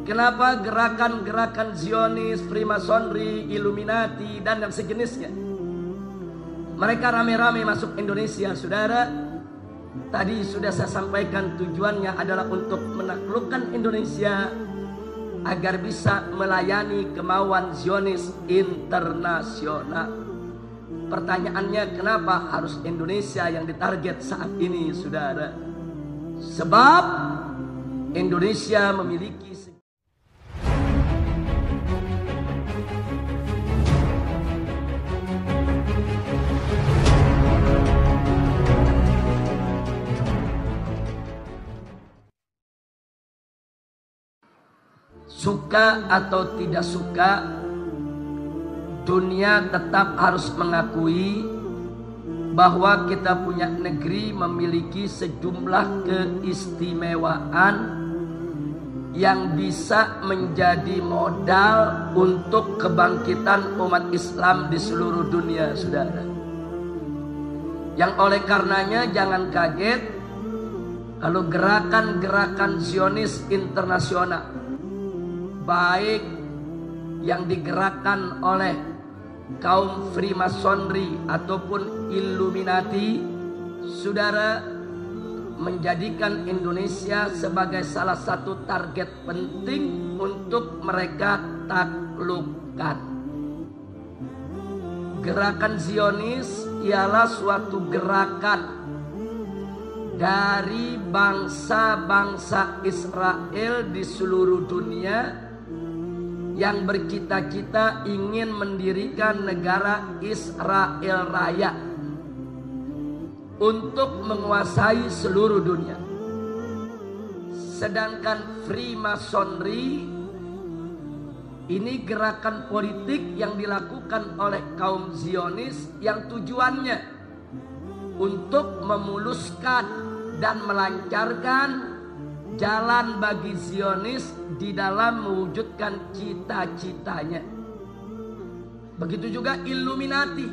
Kenapa gerakan-gerakan Zionis, Freemasonry, Illuminati, dan yang sejenisnya mereka rame-rame masuk Indonesia, saudara? Tadi sudah saya sampaikan tujuannya adalah untuk menaklukkan Indonesia agar bisa melayani kemauan Zionis internasional. Pertanyaannya, kenapa harus Indonesia yang ditarget saat ini, saudara? Sebab Indonesia memiliki suka atau tidak suka, dunia tetap harus mengakui bahwa kita punya negeri memiliki sejumlah keistimewaan yang bisa menjadi modal untuk kebangkitan umat Islam di seluruh dunia, saudara. Yang oleh karenanya jangan kaget kalau gerakan-gerakan Zionis internasional, baik yang digerakkan oleh kaum Freemasonry ataupun Illuminati, saudara, menjadikan Indonesia sebagai salah satu target penting untuk mereka taklukkan. Gerakan Zionis ialah suatu gerakan dari bangsa-bangsa Israel di seluruh dunia yang bercita-cita ingin mendirikan negara Israel Raya untuk menguasai seluruh dunia. Sedangkan Freemasonry ini gerakan politik yang dilakukan oleh kaum Zionis yang tujuannya untuk memuluskan dan melancarkan jalan bagi Zionis di dalam mewujudkan cita-citanya. Begitu juga Illuminati,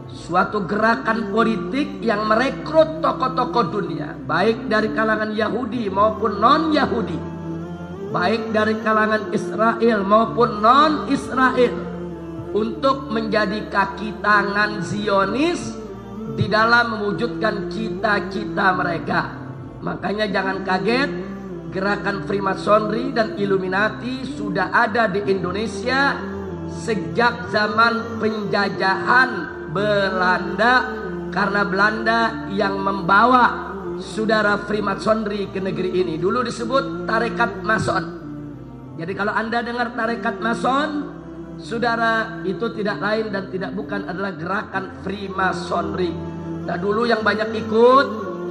suatu gerakan politik yang merekrut tokoh-tokoh dunia, baik dari kalangan Yahudi maupun non-Yahudi, baik dari kalangan Israel maupun non-Israel, untuk menjadi kaki tangan Zionis di dalam mewujudkan cita-cita mereka. Makanya jangan kaget, gerakan Freemasonry dan Illuminati sudah ada di Indonesia sejak zaman penjajahan Belanda, karena Belanda yang membawa saudara Freemasonry ke negeri ini. Dulu disebut tarekat Mason. Jadi kalau Anda dengar tarekat Mason, saudara, itu tidak lain dan tidak bukan adalah gerakan Freemasonry. Nah, dulu yang banyak ikut,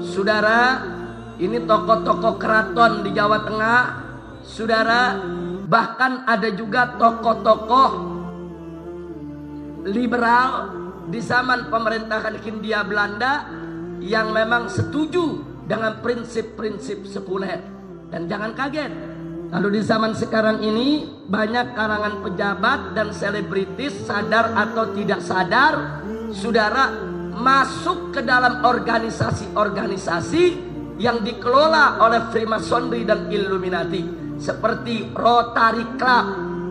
saudara, ini tokoh-tokoh keraton di Jawa Tengah, saudara. Bahkan ada juga tokoh-tokoh liberal di zaman pemerintahan Hindia Belanda yang memang setuju dengan prinsip-prinsip sekuler. Dan jangan kaget, kalau di zaman sekarang ini banyak kalangan pejabat dan selebritis, sadar atau tidak sadar, saudara, masuk ke dalam organisasi-organisasi yang dikelola oleh Freemasonry dan Illuminati, seperti Rotary Club,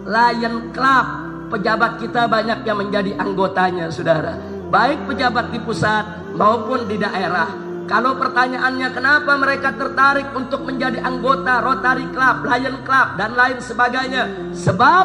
Lion Club. Pejabat kita banyak yang menjadi anggotanya, saudara, baik pejabat di pusat maupun di daerah. Kalau pertanyaannya kenapa mereka tertarik untuk menjadi anggota Rotary Club, Lion Club, dan lain sebagainya, sebab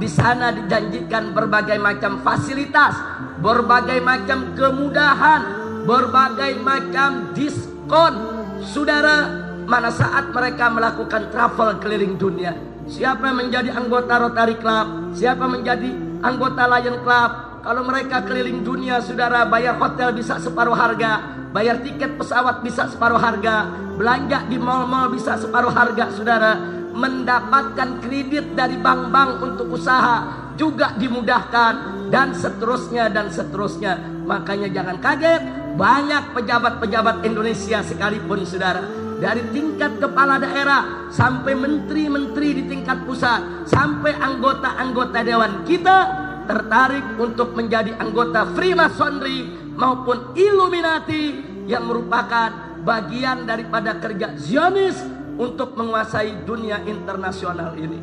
di sana dijanjikan berbagai macam fasilitas, berbagai macam kemudahan, berbagai macam diskon, saudara, mana saat mereka melakukan travel keliling dunia. Siapa yang menjadi anggota Rotary Club, siapa menjadi anggota Lion Club, kalau mereka keliling dunia, saudara, bayar hotel bisa separuh harga, bayar tiket pesawat bisa separuh harga, belanja di mal-mal bisa separuh harga, saudara, mendapatkan kredit dari bank-bank untuk usaha juga dimudahkan, dan seterusnya dan seterusnya. Makanya jangan kaget, banyak pejabat-pejabat Indonesia sekalipun, saudara, dari tingkat kepala daerah sampai menteri-menteri di tingkat pusat, sampai anggota-anggota dewan kita tertarik untuk menjadi anggota Freemasonry maupun Illuminati, yang merupakan bagian daripada kerja Zionis untuk menguasai dunia internasional ini.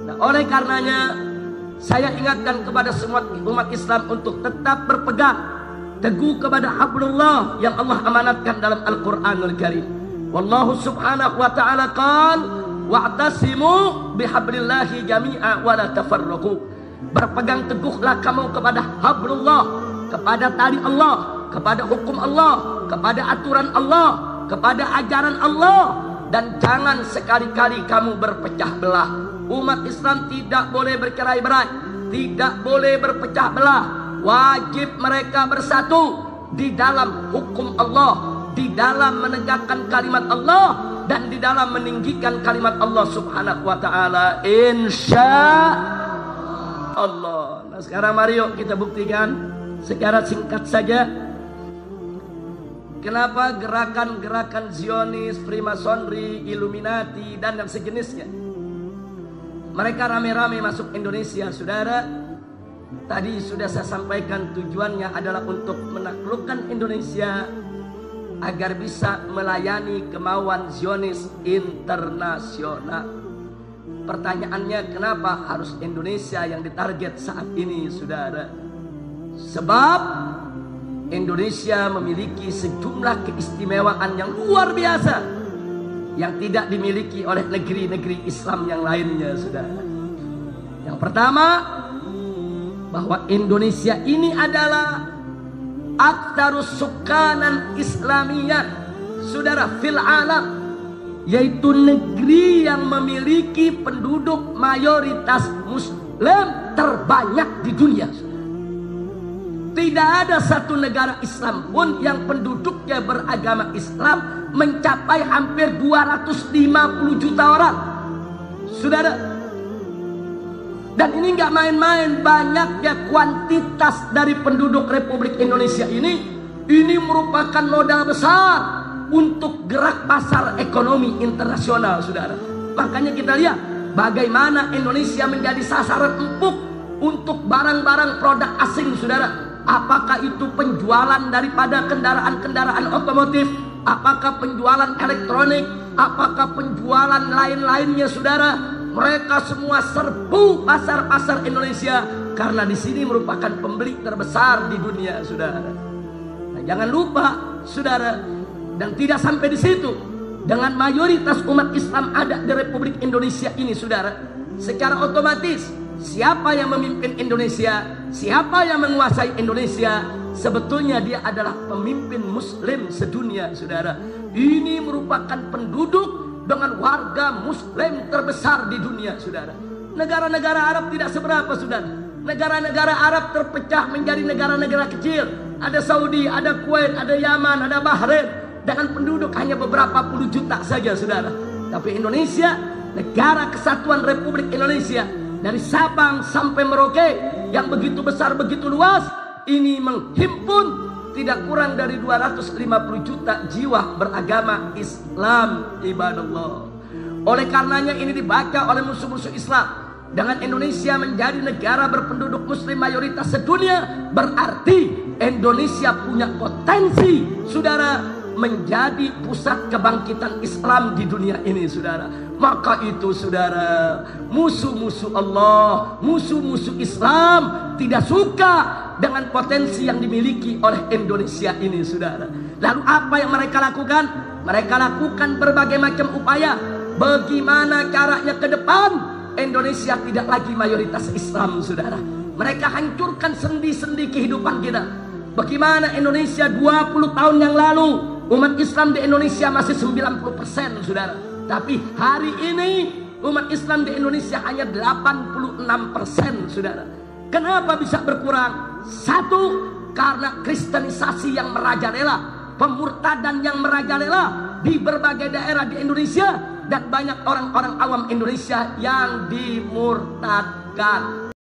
Nah, oleh karenanya saya ingatkan kepada semua umat Islam untuk tetap berpegang teguh kepada hablullah yang Allah amanatkan dalam Al-Qur'anul Karim. Wallahu subhanahu wa ta'ala qala wa'tasimu bihablillahi jami'a wa la tafarraqu. Berpegang teguhlah kamu kepada hablullah, kepada tali Allah, kepada hukum Allah, kepada aturan Allah, kepada ajaran Allah, dan jangan sekali-kali kamu berpecah belah. Umat Islam tidak boleh bercerai-berai, tidak boleh berpecah belah. Wajib mereka bersatu di dalam hukum Allah, di dalam menegakkan kalimat Allah, dan di dalam meninggikan kalimat Allah subhanahu wa ta'ala, insya Allah. Nah sekarang mari yuk kita buktikan secara singkat saja kenapa gerakan-gerakan Zionis, Freemasonry, Illuminati, dan yang sejenisnya mereka rame-rame masuk Indonesia. Saudara, tadi sudah saya sampaikan tujuannya adalah untuk menaklukkan Indonesia agar bisa melayani kemauan Zionis internasional. Pertanyaannya, kenapa harus Indonesia yang ditarget saat ini, saudara? Sebab Indonesia memiliki sejumlah keistimewaan yang luar biasa yang tidak dimiliki oleh negeri-negeri Islam yang lainnya, saudara. Yang pertama, bahwa Indonesia ini adalah aktsarus sukanan Islamiyah, saudara, fil alam, yaitu negeri yang memiliki penduduk mayoritas Muslim terbanyak di dunia. Tidak ada satu negara Islam pun yang penduduknya beragama Islam mencapai hampir 250 juta orang, saudara. Dan ini nggak main-main banyaknya kuantitas dari penduduk Republik Indonesia ini merupakan modal besar untuk gerak pasar ekonomi internasional, saudara. Makanya kita lihat bagaimana Indonesia menjadi sasaran empuk untuk barang-barang produk asing, saudara. Apakah itu penjualan daripada kendaraan-kendaraan otomotif, apakah penjualan elektronik, apakah penjualan lain-lainnya, saudara. Mereka semua serbu pasar-pasar Indonesia karena di sini merupakan pembeli terbesar di dunia, saudara. Nah, jangan lupa, saudara. Dan tidak sampai di situ, dengan mayoritas umat Islam ada di Republik Indonesia ini, saudara, secara otomatis siapa yang memimpin Indonesia, siapa yang menguasai Indonesia, sebetulnya dia adalah pemimpin Muslim sedunia, saudara. Ini merupakan penduduk dengan warga Muslim terbesar di dunia, saudara. Negara-negara Arab tidak seberapa, saudara. Negara-negara Arab terpecah menjadi negara-negara kecil. Ada Saudi, ada Kuwait, ada Yaman, ada Bahrain, dengan penduduk hanya beberapa puluh juta saja, saudara. Tapi Indonesia, negara kesatuan Republik Indonesia, dari Sabang sampai Merauke yang begitu besar, begitu luas, ini menghimpun tidak kurang dari 250 juta jiwa beragama Islam, ibadallah. Oleh karenanya ini dibaca oleh musuh-musuh Islam. Dengan Indonesia menjadi negara berpenduduk Muslim mayoritas sedunia, berarti Indonesia punya potensi, saudara, menjadi pusat kebangkitan Islam di dunia ini, saudara. Maka itu, saudara, musuh-musuh Allah, musuh-musuh Islam tidak suka dengan potensi yang dimiliki oleh Indonesia ini, saudara. Lalu apa yang mereka lakukan? Mereka lakukan berbagai macam upaya. Bagaimana caranya ke depan Indonesia tidak lagi mayoritas Islam, saudara. Mereka hancurkan sendi-sendi kehidupan kita. Bagaimana Indonesia 20 tahun yang lalu, umat Islam di Indonesia masih 90%, saudara. Tapi hari ini umat Islam di Indonesia hanya 86%, saudara. Kenapa bisa berkurang? Satu, karena kristenisasi yang merajalela, pemurtadan yang merajalela di berbagai daerah di Indonesia, dan banyak orang-orang awam Indonesia yang dimurtadkan.